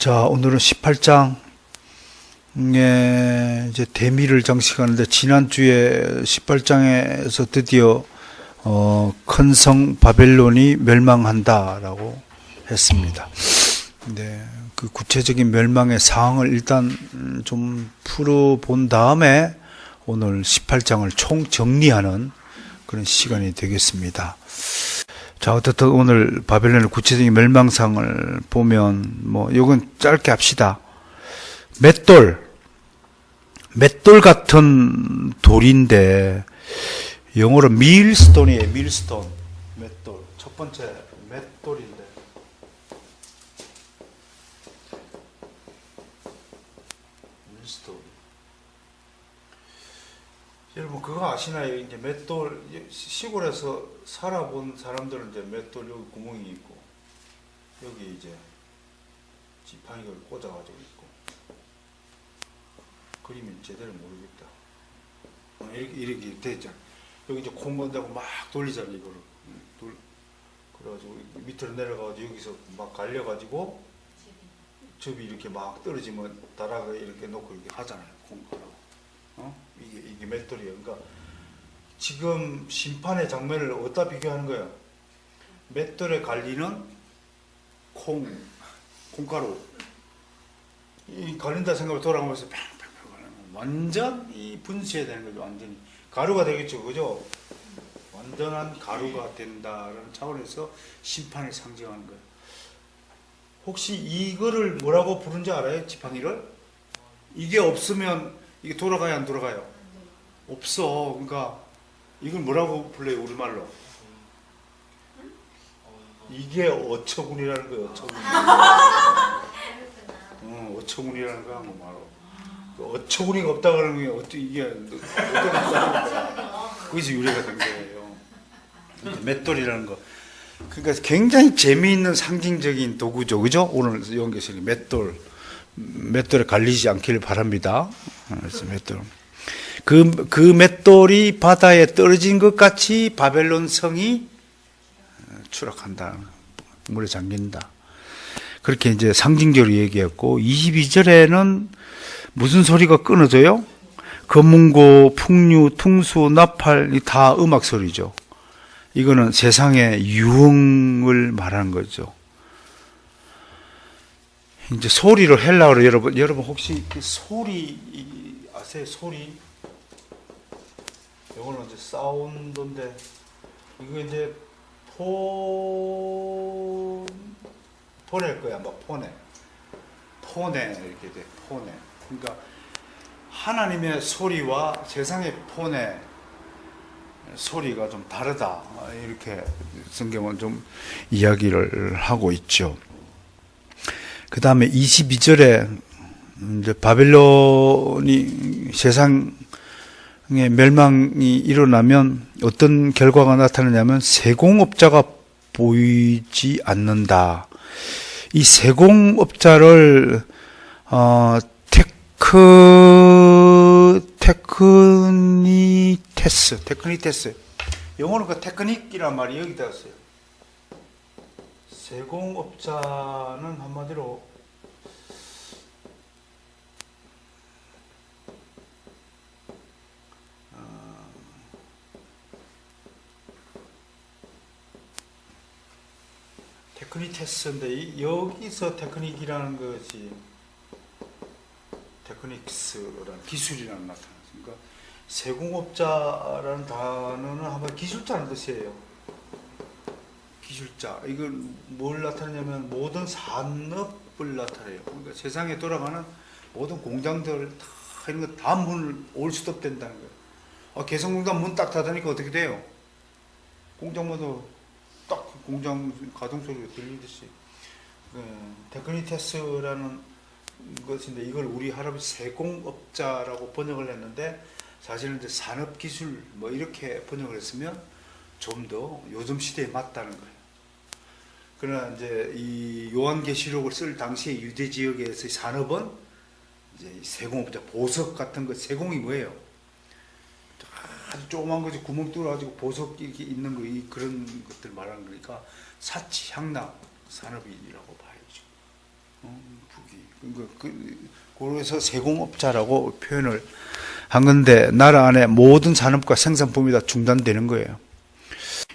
자, 오늘은 18장에 이제 대미를 장식하는데, 지난주에 18장에서 드디어 큰 성 바벨론이 멸망한다라고 했습니다. 네, 그 구체적인 멸망의 상황을 일단 좀 풀어본 다음에 오늘 18장을 총 정리하는 그런 시간이 되겠습니다. 자, 어떻든 오늘 바벨론의 구체적인 멸망상을 보면, 이건 짧게 합시다. 맷돌 같은 돌인데, 영어로 밀스톤이에요, 밀스톤. 맷돌. 첫 번째, 맷돌인데. 밀스톤. 여러분, 그거 아시나요? 이제 맷돌, 시골에서 살아본 사람들은 이제 맷돌 여기 구멍이 있고, 여기 이제 지팡이를 꽂아가지고 있고, 그림은 제대로 모르겠다. 이렇게 되잖아. 여기 이제 콩 건다고 막 돌리잖아, 이거를. 그래가지고 밑으로 내려가가지고 여기서 막 갈려가지고, 접이 이렇게 막 떨어지면 다라가 이렇게 놓고 이렇게 하잖아요, 콩가루. 이게 맷돌이에요. 그러니까 지금 심판의 장면을 어디다 비교하는 거예요? 맷돌에 갈리는 콩가루. 이 갈린다 생각을 돌아가면서 팡팡팡 완전 이 분쇄해야 되는 거죠. 완전히 가루가 되겠죠, 그죠? 완전한 가루가 된다라는 차원에서 심판을 상징하는 거예요. 혹시 이거를 뭐라고 부른지 알아요? 지팡이를? 이게 없으면 이게 돌아가요, 안 돌아가요? 없어. 그러니까 이걸 뭐라고 불러요, 우리말로? 이게 어처구니라는 거예요, 어처구니. 어처구니라는 거야, 바로. 어처구니가 없다 그러는 게 어떻게 이게 어떻게 없다는 거야? 거기서 유래가 된 거예요. 맷돌이라는 거. 그러니까 굉장히 재미있는 상징적인 도구죠, 그죠? 오늘 연계설이 맷돌에 갈리지 않기를 바랍니다. 그래서 맷돌. 그 맷돌이 바다에 떨어진 것 같이 바벨론 성이 추락한다. 물에 잠긴다. 그렇게 이제 상징적으로 얘기했고, 22절에는 무슨 소리가 끊어져요? 검은고, 풍류, 퉁수, 나팔, 다 음악 소리죠. 이거는 세상의 유흥을 말하는 거죠. 이제 소리로 헬라어로 여러분 혹시 그 소리 아세요? 소리? 이거는 이제 사운드인데, 이거 이제 폰일 거야, 아마 폰에 이렇게 돼, 폰에. 그러니까 하나님의 소리와 세상의 폰의 소리가 좀 다르다, 이렇게 성경은 좀 이야기를 하고 있죠. 그 다음에 22절에 이제 바벨론이 세상의 멸망이 일어나면 어떤 결과가 나타나냐면 세공업자가 보이지 않는다. 이 세공업자를 테크니테스. 영어로 그 테크닉이란 말이 여기다 써요. 세공업자는 한마디로 테크니테스인데, 여기서 테크닉이라는 것이 테크닉스라는 기술이라는 나타났습니까? 세공업자라는 단어는 한번 기술자라는 뜻이에요. 기술자. 이건 뭘 나타내냐면 모든 산업을 나타내요. 그러니까 세상에 돌아가는 모든 공장들 다 이런 거 다 문을 올 수도 된다는 거예요. 개성공단 문 딱 닫으니까 어떻게 돼요? 공장마다 딱 공장 가동 소리가 들리듯이. 테크니테스라는 것인데, 이걸 우리 할아버지 세공업자라고 번역을 했는데, 사실은 이제 산업기술 이렇게 번역을 했으면 좀 더 요즘 시대에 맞다는 거예요. 그러나 이제 이 요한계시록을 쓸 당시에 유대 지역에서의 산업은 이제 세공업자, 보석 같은 거. 세공이 뭐예요? 아주 조그만 거지, 구멍 뚫어가지고 보석 이렇게 있는 거, 그런 것들 말하는 거니까 사치, 향락 산업이라고 봐야죠. 그래서 세공업자라고 표현을 한 건데, 나라 안에 모든 산업과 생산품이 다 중단되는 거예요.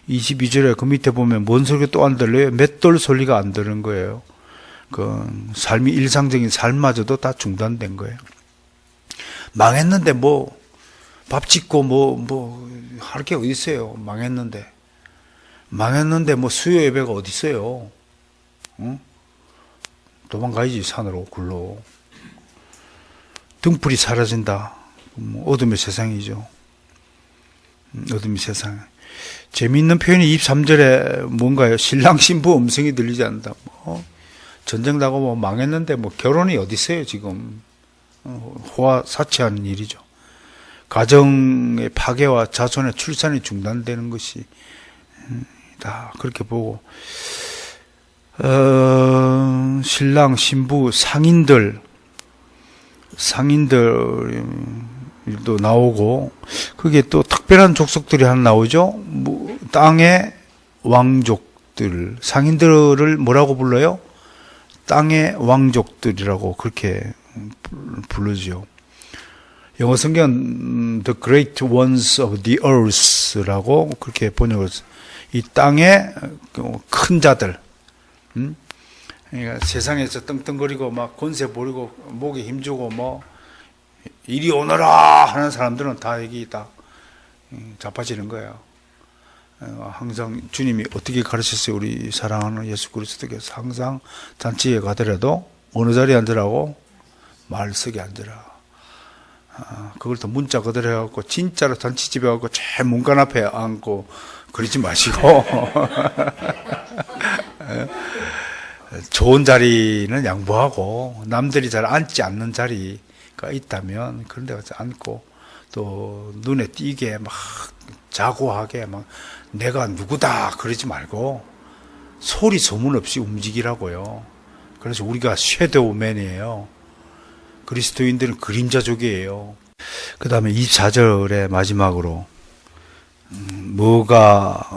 22절에 그 밑에 보면 뭔 소리가 또 안 들려요? 맷돌 소리가 안 들는 거예요. 그 삶이, 일상적인 삶마저도 다 중단된 거예요. 망했는데 밥 짓고 할 게 어디 있어요? 망했는데 수요 예배가 어디 있어요? 응? 도망가야지, 산으로, 굴로. 등불이 사라진다. 어둠의 세상이죠. 어둠의 세상. 재미있는 표현이 23절에 뭔가요? 신랑 신부 음성이 들리지 않는다. 전쟁 나고 망했는데 결혼이 어디 있어요, 지금. 호화 사치하는 일이죠. 가정의 파괴와 자손의 출산이 중단되는 것이 다 그렇게 보고, 신랑, 신부, 상인들도 나오고, 그게 또 특별한 족속들이 하나 나오죠. 땅의 왕족들, 상인들을 뭐라고 불러요? 땅의 왕족들이라고 그렇게 부르죠. 영어 성경 The Great Ones of the Earth라고 그렇게 번역을 했어요. 이 땅의 큰 자들, 그러니까 세상에서 떵떵거리고 막 권세 부리고 목에 힘주고 이리 오너라 하는 사람들은 다 여기 다 자빠지는 거예요. 항상 주님이 어떻게 가르쳤어요? 우리 사랑하는 예수 그리스도께서 항상 잔치에 가더라도 어느 자리에 앉으라고? 말석에 앉으라. 그걸 또 문자 그대로 해갖고 진짜로 잔치집에 가고 제일 문간 앞에 앉고 그러지 마시고 좋은 자리는 양보하고 남들이 잘 앉지 않는 자리가 있다면 그런 데 가서 앉고, 또 눈에 띄게 막 자고하게 막 내가 누구다 그러지 말고 소리 소문 없이 움직이라고요. 그래서 우리가 섀도우맨이에요. 그리스도인들은 그림자족이에요. 그 다음에 24절의 마지막으로 뭐가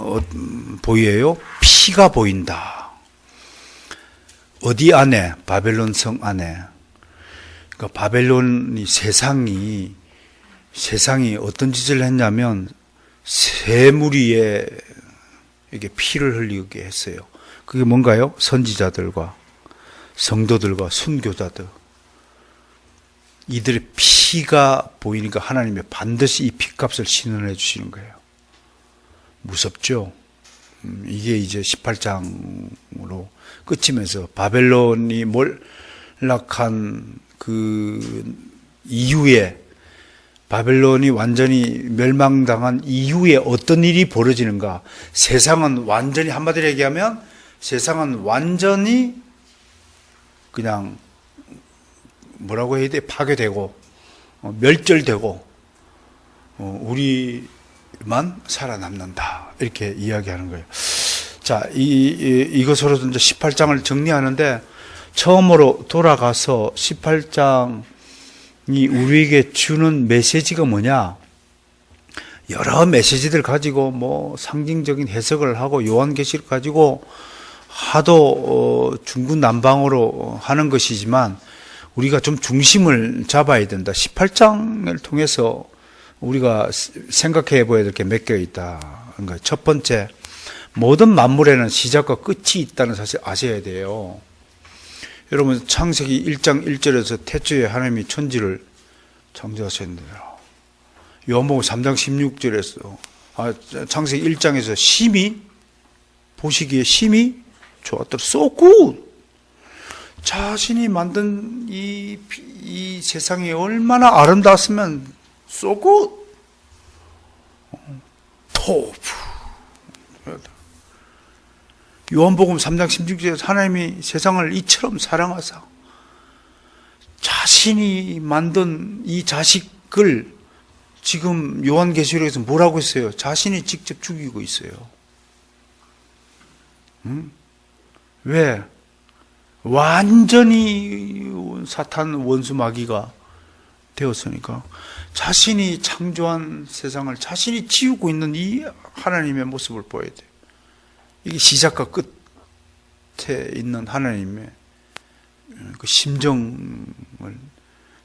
보여요? 피가 보인다. 어디 안에? 바벨론 성 안에. 그러니까 바벨론이 세상이 어떤 짓을 했냐면 새 무리에 이게 피를 흘리게 했어요. 그게 뭔가요? 선지자들과 성도들과 순교자들. 이들의 피가 보이니까 하나님이 반드시 이 피값을 신원해 주시는 거예요. 무섭죠? 이게 이제 18장으로 끝이면서 바벨론이 몰락한 그 이후에, 바벨론이 완전히 멸망당한 이후에 어떤 일이 벌어지는가? 세상은 완전히, 한마디로 얘기하면 세상은 완전히 그냥 뭐라고 해야 돼? 파괴되고 멸절되고 우리만 살아남는다, 이렇게 이야기하는 거예요. 자, 이것으로 이제 18장을 정리하는데, 처음으로 돌아가서 18장이 우리에게 주는 메시지가 뭐냐? 여러 메시지들 가지고 상징적인 해석을 하고 요한계시를 가지고 하도 중구난방으로 하는 것이지만, 우리가 좀 중심을 잡아야 된다. 18장을 통해서 우리가 생각해 보아야 될 게 몇 개 있다. 그러니까 첫 번째, 모든 만물에는 시작과 끝이 있다는 사실 아셔야 돼요. 여러분, 창세기 1장 1절에서 태초에 하나님이 천지를 창조하셨는데요. 요한복음 3장 16절에서 창세기 1장에서 심히 보시기에 심히 좋았더라. So good. 자신이 만든 이 세상이 얼마나 아름다웠으면 so good. 토프. 요한복음 3장 16절에서 하나님이 세상을 이처럼 사랑하사 자신이 만든 이 자식을 지금 요한계시록에서 뭐라고 했어요? 자신이 직접 죽이고 있어요. 왜? 완전히 사탄 원수 마귀가 되었으니까 자신이 창조한 세상을 자신이 지우고 있는 이 하나님의 모습을 보여야 돼요. 이게 시작과 끝에 있는 하나님의 그 심정을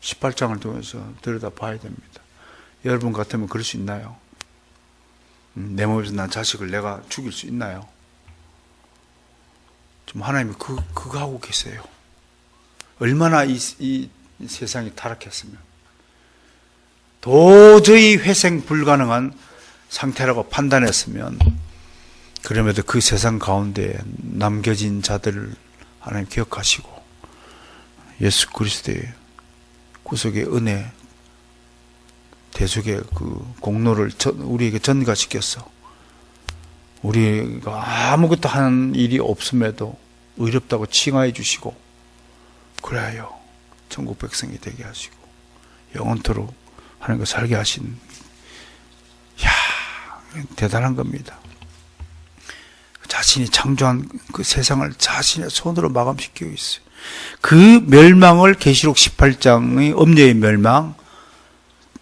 18장을 통해서 들여다 봐야 됩니다. 여러분 같으면 그럴 수 있나요? 내 몸에서 난 자식을 내가 죽일 수 있나요? 좀 하나님이 그거 하고 계세요. 얼마나 이 세상이 타락했으면 도저히 회생 불가능한 상태라고 판단했으면 그럼에도 그 세상 가운데 남겨진 자들을 하나님 기억하시고 예수 그리스도의 구속의 은혜 대속의 그 공로를 우리에게 전가시켰어. 우리가 아무것도 한 일이 없음에도 의롭다고 칭하해 주시고 그래요. 천국 백성이 되게 하시고 영원토록 하나님과 살게 하신, 대단한 겁니다. 자신이 창조한 그 세상을 자신의 손으로 마감시키고 있어요. 그 멸망을 계시록 18장의 엄녀의 멸망,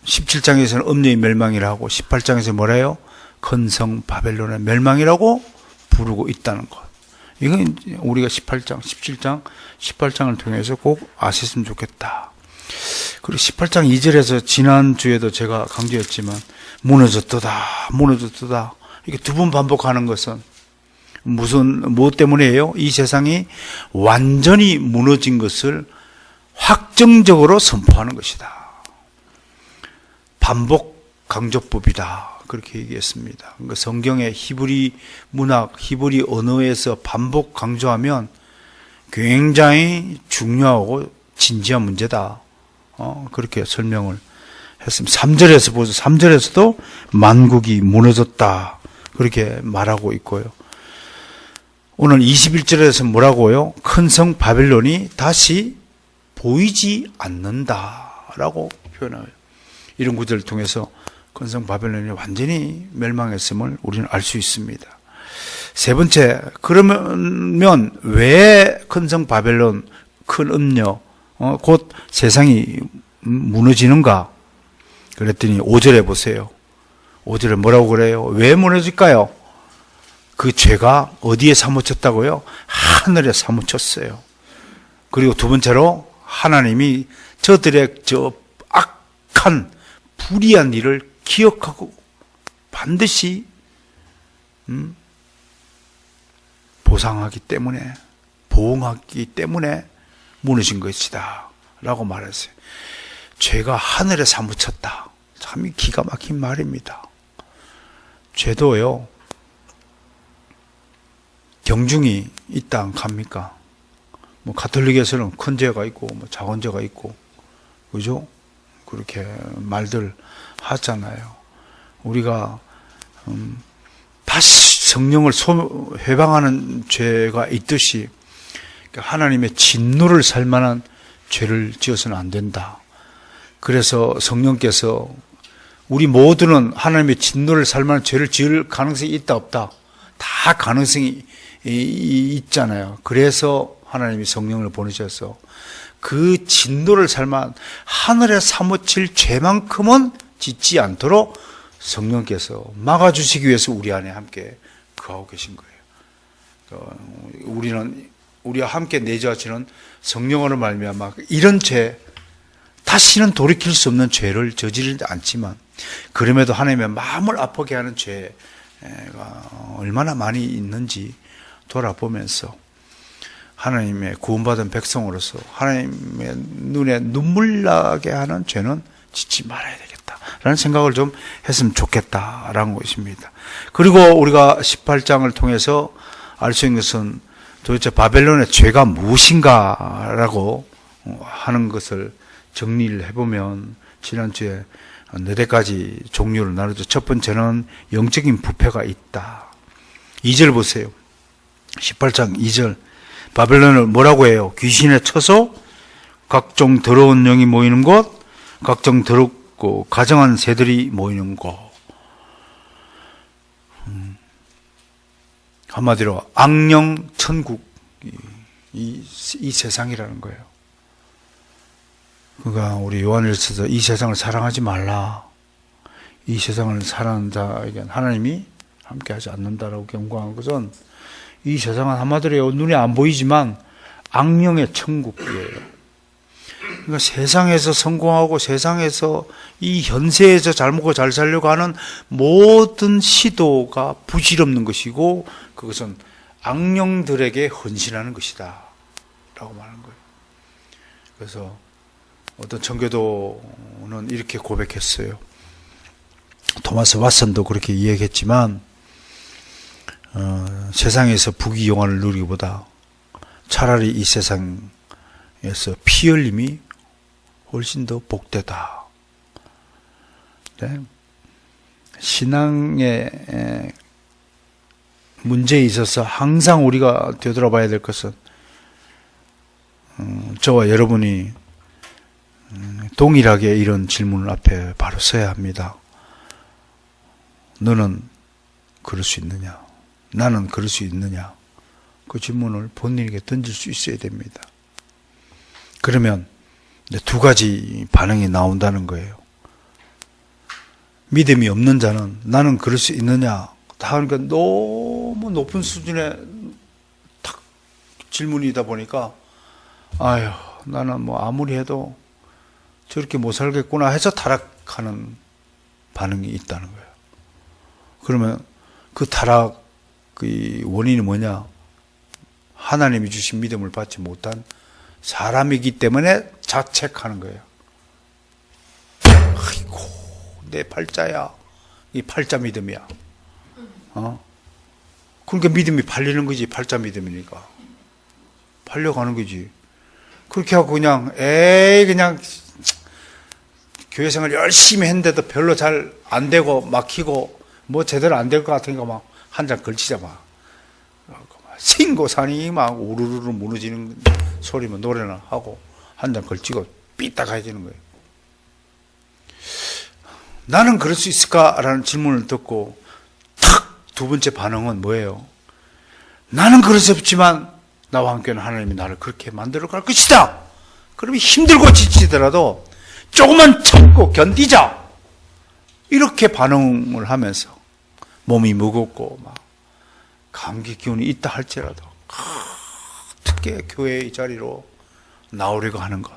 17장에서는 엄녀의 멸망이라고 18장에서 뭐래요? 건성 바벨론의 멸망이라고 부르고 있다는 것. 이건 우리가 18장, 17장, 18장을 통해서 꼭 아셨으면 좋겠다. 그리고 18장 2절에서 지난주에도 제가 강조했지만 무너졌도다, 무너졌도다. 이게 두 번 반복하는 것은 무엇 때문이에요? 이 세상이 완전히 무너진 것을 확정적으로 선포하는 것이다. 반복 강조법이다. 그렇게 얘기했습니다. 그러니까 성경의 히브리 문학, 히브리 언어에서 반복 강조하면 굉장히 중요하고 진지한 문제다. 그렇게 설명을 했습니다. 3절에서 보세요. 3절에서도 만국이 무너졌다. 그렇게 말하고 있고요. 오늘 21절에서 뭐라고요? 큰 성 바벨론이 다시 보이지 않는다라고 표현해요. 이런 구절을 통해서 큰 성 바벨론이 완전히 멸망했음을 우리는 알 수 있습니다. 세 번째, 그러면 왜 큰 성 바벨론, 큰 음녀, 곧 세상이 무너지는가? 그랬더니 5절에 보세요. 5절에 뭐라고 그래요? 왜 무너질까요? 그 죄가 어디에 사무쳤다고요? 하늘에 사무쳤어요. 그리고 두 번째로 하나님이 저들의 저 악한 불의한 일을 기억하고 반드시 보상하기 때문에, 보응하기 때문에 무너진 것이다 라고 말했어요. 죄가 하늘에 사무쳤다. 참 기가 막힌 말입니다. 죄도요, 경중이 있다 안 합니까? 뭐 가톨릭에서는 큰 죄가 있고 뭐 작은 죄가 있고, 그죠? 그렇게 말들 하잖아요. 우리가 다시 성령을 회방하는 죄가 있듯이 하나님의 진노를 살 만한 죄를 지어서는 안 된다. 그래서 성령께서 우리 모두는 하나님의 진노를 살 만한 죄를 지을 가능성이 있다 없다? 다 가능성이 있잖아요. 그래서 하나님이 성령을 보내셔서 그 진노를 살 만한 하늘에 사무칠 죄만큼은 짓지 않도록 성령께서 막아주시기 위해서 우리 안에 함께 거하고 계신 거예요. 우리는 우리와 함께 내주하시는 성령으로 말미암아 이런 죄, 다시는 돌이킬 수 없는 죄를 저지르지 않지만 그럼에도 하나님의 마음을 아프게 하는 죄가 얼마나 많이 있는지 돌아보면서 하나님의 구원받은 백성으로서 하나님의 눈에 눈물 나게 하는 죄는 짓지 말아야 되겠다라는 생각을 좀 했으면 좋겠다라는 것입니다. 그리고 우리가 18장을 통해서 알 수 있는 것은 도대체 바벨론의 죄가 무엇인가라고 하는 것을 정리를 해보면 지난주에 4가지 종류를 나누죠. 첫 번째는 영적인 부패가 있다. 2절 보세요. 18장 2절. 바벨론을 뭐라고 해요? 귀신의 처소, 각종 더러운 영이 모이는 곳, 각종 더럽고 가정한 새들이 모이는 곳. 한마디로 악령 천국, 이 세상이라는 거예요. 그러니까 우리 요한일서에서 이 세상을 사랑하지 말라. 이 세상을 사랑하는 자에게 하나님이 함께하지 않는다라고 경고한 것은 이 세상은 한마디로 눈에 안 보이지만 악령의 천국이에요. 그러니까 세상에서 성공하고 세상에서 이 현세에서 잘 먹고 잘 살려고 하는 모든 시도가 부질없는 것이고 그것은 악령들에게 헌신하는 것이다 라고 말하는 거예요. 그래서 어떤 청교도는 이렇게 고백했어요. 토마스 왓슨도 그렇게 이야기했지만 세상에서 부귀영화를 누리기보다 차라리 이 세상에서 피 흘림이 훨씬 더 복되다. 네. 신앙의 문제에 있어서 항상 우리가 되돌아봐야 될 것은 저와 여러분이 동일하게 이런 질문을 앞에 바로 서야 합니다. 너는 그럴 수 있느냐? 나는 그럴 수 있느냐? 그 질문을 본인에게 던질 수 있어야 됩니다. 그러면 두 가지 반응이 나온다는 거예요. 믿음이 없는 자는 나는 그럴 수 있느냐? 다 하니까 너무 높은 수준의 탁 질문이다 보니까 아유 나는 뭐 아무리 해도 저렇게 못 살겠구나 해서 타락하는 반응이 있다는 거예요. 그러면 그 타락의 원인이 뭐냐? 하나님이 주신 믿음을 받지 못한 사람이기 때문에 자책하는 거예요. 아이고 내 팔자야. 이 팔자 믿음이야. 그러니까 믿음이 팔리는 거지. 팔자 믿음이니까 팔려가는 거지. 그렇게 하고 그냥 그냥 교회 생활 열심히 했는데도 별로 잘 안 되고 막히고 뭐 제대로 안 될 것 같으니까 막 한 장 걸치자 막 신고산이 막 우르르 무너지는 소리면 노래나 하고 한 장 걸치고 삐딱해지는 거예요. 나는 그럴 수 있을까라는 질문을 듣고 탁 두 번째 반응은 뭐예요? 나는 그럴 수 없지만 나와 함께는 하나님이 나를 그렇게 만들어 갈 것이다. 그러면 힘들고 지치더라도 조금만 참고 견디자. 이렇게 반응을 하면서 몸이 무겁고 막 감기 기운이 있다 할지라도 어떻게 교회의 자리로 나오려고 하는 것.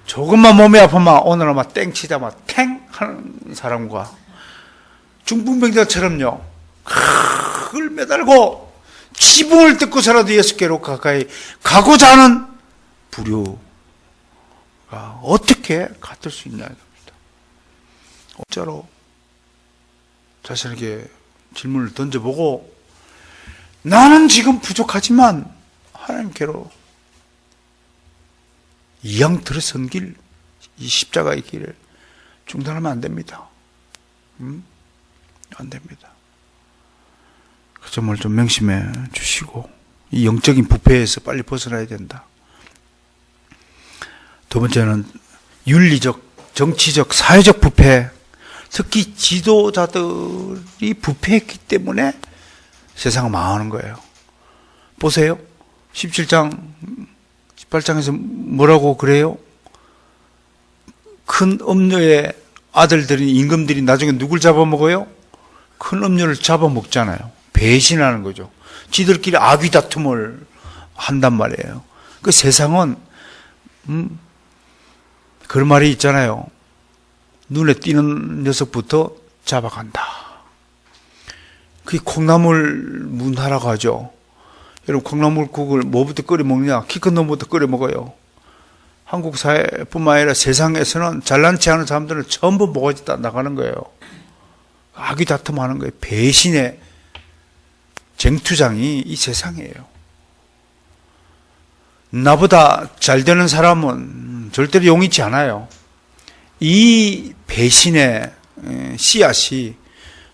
조금만 몸이 아프면 오늘은 막 땡치자 막 탱 하는 사람과 중풍병자처럼요 그걸 매달고 지붕을 뜯고서라도 6개로 가까이 가고자 하는 부류가 어떻게 같을 수 있냐 이겁니다. 어쩌로 자신에게 질문을 던져보고 나는 지금 부족하지만 하나님께로 이왕 들어선 길, 이 십자가의 길을 중단하면 안 됩니다. 안 됩니다. 그 점을 좀 명심해 주시고 이 영적인 부패에서 빨리 벗어나야 된다. 두 번째는 윤리적, 정치적, 사회적 부패. 특히 지도자들이 부패했기 때문에 세상은 망하는 거예요. 보세요. 17장, 18장에서 뭐라고 그래요? 큰 음녀의 아들들이, 임금들이 나중에 누굴 잡아먹어요? 큰 음녀를 잡아먹잖아요. 배신하는 거죠. 지들끼리 아귀 다툼을 한단 말이에요. 그 세상은, 그런 말이 있잖아요. 눈에 띄는 녀석부터 잡아간다. 그게 콩나물 문화라고 하죠. 여러분 콩나물국을 뭐부터 끓여 먹느냐? 키 큰 놈부터 끓여 먹어요. 한국 사회뿐만 아니라 세상에서는 잘난 체 하는 사람들은 전부 모가지 다 나가는 거예요. 악이 다툼하는 거예요. 배신의 쟁투장이 이 세상이에요. 나보다 잘 되는 사람은 절대로 용이치 않아요. 이 배신의 씨앗이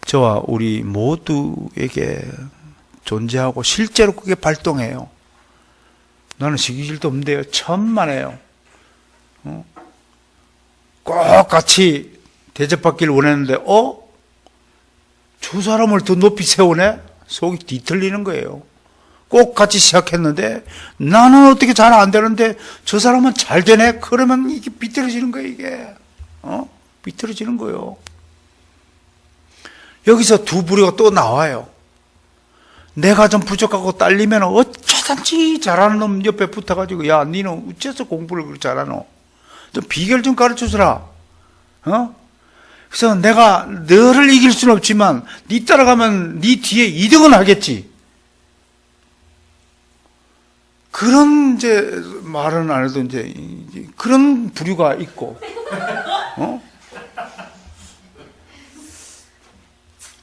저와 우리 모두에게 존재하고 실제로 그게 발동해요. 나는 시기질도 없는데요. 천만에요. 꼭 같이 대접받기를 원했는데 저 사람을 더 높이 세우네? 속이 뒤틀리는 거예요. 꼭 같이 시작했는데 나는 어떻게 잘 안 되는데 저 사람은 잘 되네? 그러면 이게 비틀어지는 거예요. 이게 비틀어지는 거예요. 여기서 두 부류가 또 나와요. 내가 좀 부족하고 딸리면 어쩌다 하단지 잘하는 놈 옆에 붙어가지고, 야, 니는 어째서 공부를 그렇게 잘하노? 좀 비결 좀 가르쳐주라. 그래서 내가 너를 이길 수는 없지만, 니 따라가면 니 뒤에 2등은 하겠지. 그런 이제 말은 안 해도 이제 그런 부류가 있고,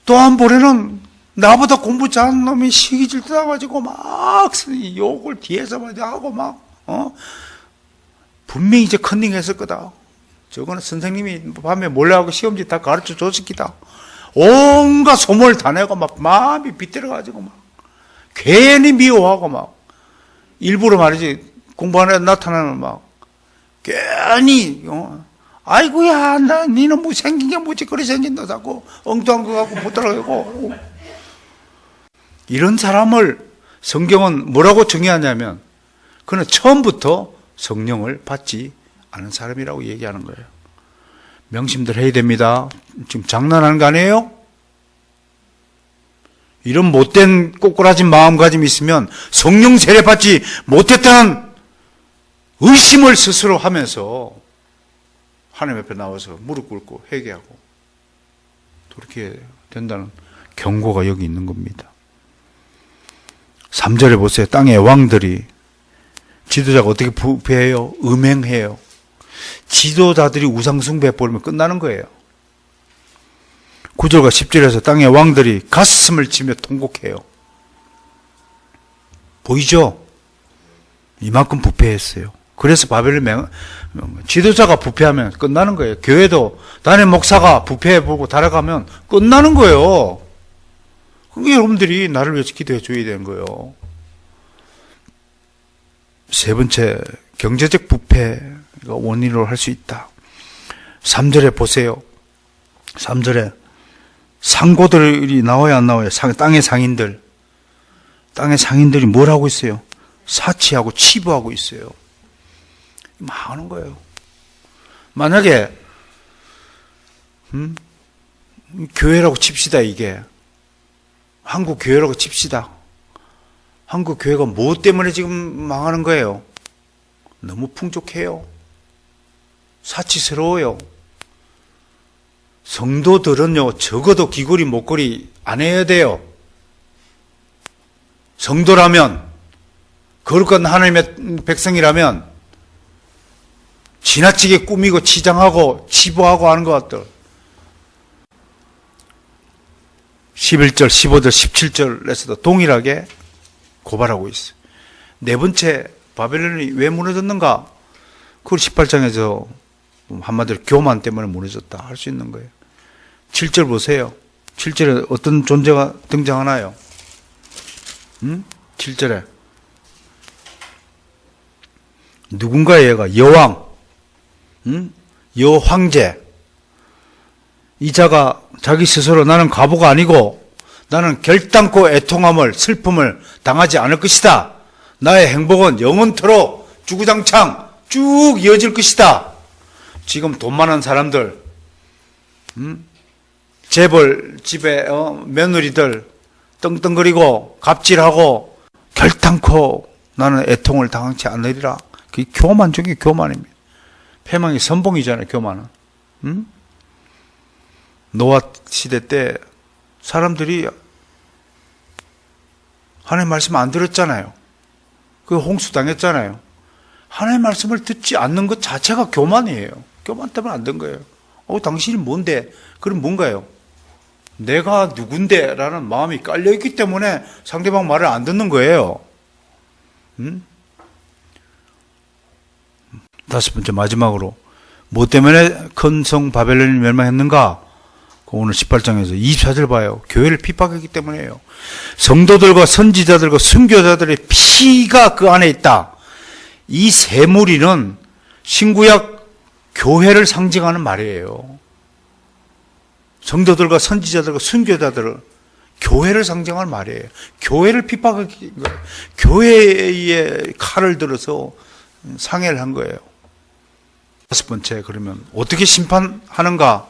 또 한 번에는 나보다 공부 잘하는 놈이 시기 질투나가지고 막 욕을 뒤에서 하고 막, 분명히 이제 컨닝했을 거다. 저거는 선생님이 밤에 몰래하고 시험지 다 가르쳐 줬을 기다. 온갖 소문을 다 내고 막 마음이 비틀어가지고 막 괜히 미워하고 막 일부러 말이지 공부하는 애 나타나면 막 괜히 아이고야 나 니는 뭐 생긴 게 뭐지 그리 생긴다 자꾸 엉뚱한 거 갖고 못 따라가고. 이런 사람을 성경은 뭐라고 정의하냐면 그는 처음부터 성령을 받지 않은 사람이라고 얘기하는 거예요. 명심들 해야 됩니다. 지금 장난하는 거 아니에요? 이런 못된 꼬꾸라진 마음가짐이 있으면 성령 세례 받지 못했다는 의심을 스스로 하면서 하나님 앞에 나와서 무릎 꿇고 회개하고 그렇게 된다는 경고가 여기 있는 겁니다. 3절에 보세요. 땅의 왕들이 지도자가 어떻게 부패해요? 음행해요. 지도자들이 우상숭배 버리면 끝나는 거예요. 9절과 10절에서 땅의 왕들이 가슴을 치며 통곡해요. 보이죠? 이만큼 부패했어요. 그래서 바벨론 지도자가 부패하면 끝나는 거예요. 교회도 단임 목사가 부패해보고 달아가면 끝나는 거예요. 그게 여러분들이 나를 위해서 기도해 줘야 되는 거예요. 세 번째, 경제적 부패가 원인으로 할 수 있다. 3절에 보세요. 3절에 상고들이 나와야 안 나와요? 땅의 상인들. 땅의 상인들이 뭘 하고 있어요? 사치하고 치부하고 있어요. 망하는 거예요. 만약에 교회라고 칩시다. 이게 한국 교회라고 칩시다. 한국 교회가 뭐 때문에 지금 망하는 거예요? 너무 풍족해요. 사치스러워요. 성도들은요, 적어도 귀걸이, 목걸이 안 해야 돼요. 성도라면, 거룩한 하나님의 백성이라면, 지나치게 꾸미고 치장하고 치부하고 하는 것들. 11절, 15절, 17절에서도 동일하게 고발하고 있어요. 네 번째, 바벨론이 왜 무너졌는가? 그걸 18장에서 한마디로 교만 때문에 무너졌다 할 수 있는 거예요. 7절 보세요. 7절에 어떤 존재가 등장하나요? 7절에 누군가의 얘가 여왕, 여황제. 이 자가 자기 스스로 나는 과부가 아니고 나는 결단코 애통함을 슬픔을 당하지 않을 것이다. 나의 행복은 영원토록 주구장창 쭉 이어질 것이다. 지금 돈 많은 사람들, 재벌 집에 며느리들 떵떵거리고 갑질하고 결단코 나는 애통을 당하지 않으리라. 그게 교만 중에 교만입니다. 패망이 선봉이잖아요. 교만은. 노아 시대 때 사람들이 하나님 말씀 안 들었잖아요. 그 홍수 당했잖아요. 하나님 말씀을 듣지 않는 것 자체가 교만이에요. 교만 때문에 안 된 거예요. 당신이 뭔데? 그럼 뭔가요? 내가 누군데? 라는 마음이 깔려있기 때문에 상대방 말을 안 듣는 거예요. 다섯 번째, 마지막으로 뭐 때문에 큰 성 바벨론이 멸망했는가? 오늘 18장에서 24절 봐요. 교회를 핍박했기 때문이에요. 성도들과 선지자들과 순교자들의 피가 그 안에 있다. 이 세 무리는 신구약 교회를 상징하는 말이에요. 성도들과 선지자들과 순교자들을 교회를 상징하는 말이에요. 교회를 핍박하기, 교회의 칼을 들어서 상해를 한 거예요. 다섯 번째, 그러면 어떻게 심판하는가?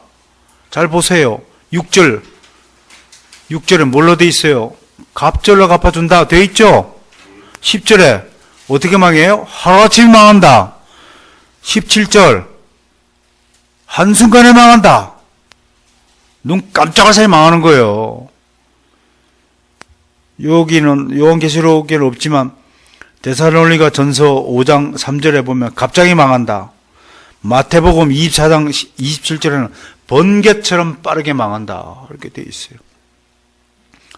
잘 보세요. 6절에 뭘로 돼 있어요? 갑절로 갚아준다 돼 있죠? 10절에 어떻게 망해요? 하루아침에 망한다. 17절 한순간에 망한다. 눈 깜짝할 사이에 망하는 거예요. 여기는 요한계시록에는 없지만 데살로니가 전서 5장 3절에 보면 갑자기 망한다. 마태복음 24장 27절에는 번개처럼 빠르게 망한다. 이렇게 되어 있어요.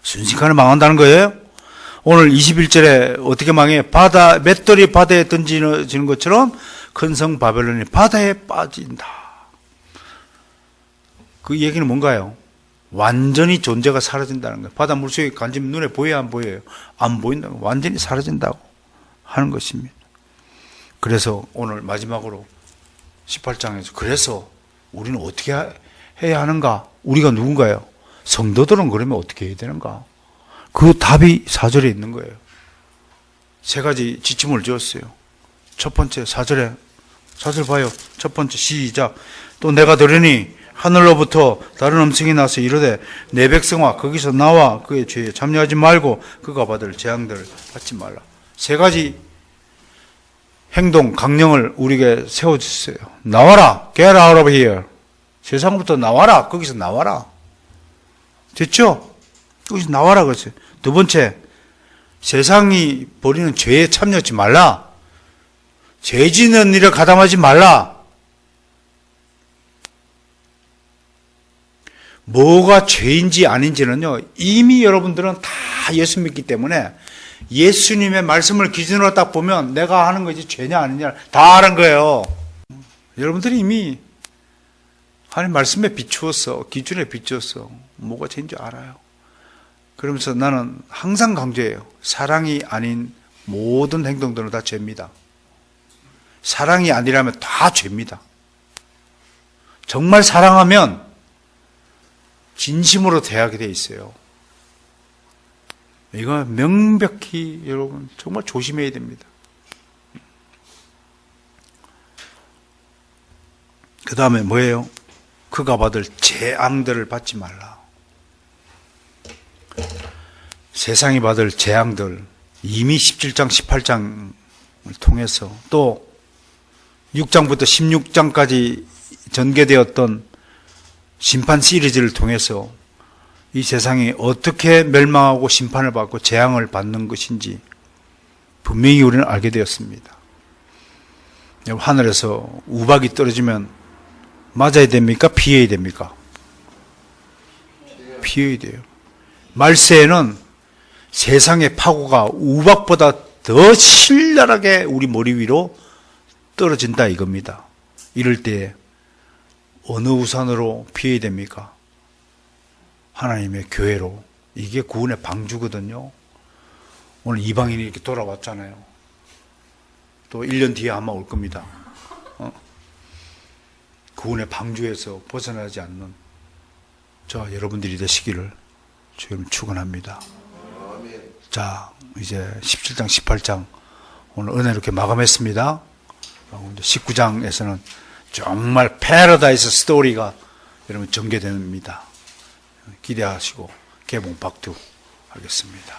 순식간에 망한다는 거예요. 오늘 21절에 어떻게 망해요? 맷돌이 바다에 던지는 것처럼 큰 성 바벨론이 바다에 빠진다. 그 얘기는 뭔가요? 완전히 존재가 사라진다는 거예요. 바다 물속에 간지면 눈에 보여요, 안 보여요? 안 보인다고. 완전히 사라진다고 하는 것입니다. 그래서 오늘 마지막으로 18장에서 그래서 우리는 어떻게 해야 하는가? 우리가 누군가요? 성도들은 그러면 어떻게 해야 되는가? 그 답이 4절에 있는 거예요. 세 가지 지침을 주었어요. 첫 번째 4절 봐요. 첫 번째 시작. 또 내가 들으니 하늘로부터 다른 음성이 나서 이르되 내 백성아 거기서 나와 그의 죄에 참여하지 말고 그가 받을 재앙들을 받지 말라. 세 가지 행동 강령을 우리에게 세워주세요. 나와라. Get out of here. 세상부터 나와라. 거기서 나와라. 됐죠? 거기서 나와라 그랬어요. 두 번째, 세상이 벌이는 죄에 참여하지 말라. 죄 짓는 일에 가담하지 말라. 뭐가 죄인지 아닌지는요, 이미 여러분들은 다 예수 믿기 때문에 예수님의 말씀을 기준으로 딱 보면 내가 하는 것이 죄냐 아니냐 다 아는 거예요. 여러분들이 이미 하나님 말씀에 비추었어. 기준에 비추었어. 뭐가 죄인 줄 알아요. 그러면서 나는 항상 강조해요. 사랑이 아닌 모든 행동들은 다 죄입니다. 사랑이 아니라면 다 죄입니다. 정말 사랑하면 진심으로 대하게 돼 있어요. 이거 명백히 여러분 정말 조심해야 됩니다. 그 다음에 뭐예요? 그가 받을 재앙들을 받지 말라. 세상이 받을 재앙들 이미 17장 18장을 통해서 또 6장부터 16장까지 전개되었던 심판 시리즈를 통해서 이 세상이 어떻게 멸망하고 심판을 받고 재앙을 받는 것인지 분명히 우리는 알게 되었습니다. 하늘에서 우박이 떨어지면 맞아야 됩니까? 피해야 됩니까? 피해야 돼요. 말세에는 세상의 파고가 우박보다 더 신랄하게 우리 머리 위로 떨어진다 이겁니다. 이럴 때 어느 우산으로 피해야 됩니까? 하나님의 교회로. 이게 구원의 방주거든요. 오늘 이방인이 이렇게 돌아왔잖아요. 또 1년 뒤에 아마 올 겁니다. 구원의 방주에서 벗어나지 않는 저 여러분들이 되시기를 주님 축원합니다. 자, 이제 17장, 18장 오늘 은혜롭게 마감했습니다. 19장에서는 정말 패러다이스 스토리가 여러분 전개됩니다. 기대하시고 개봉 박두 하겠습니다.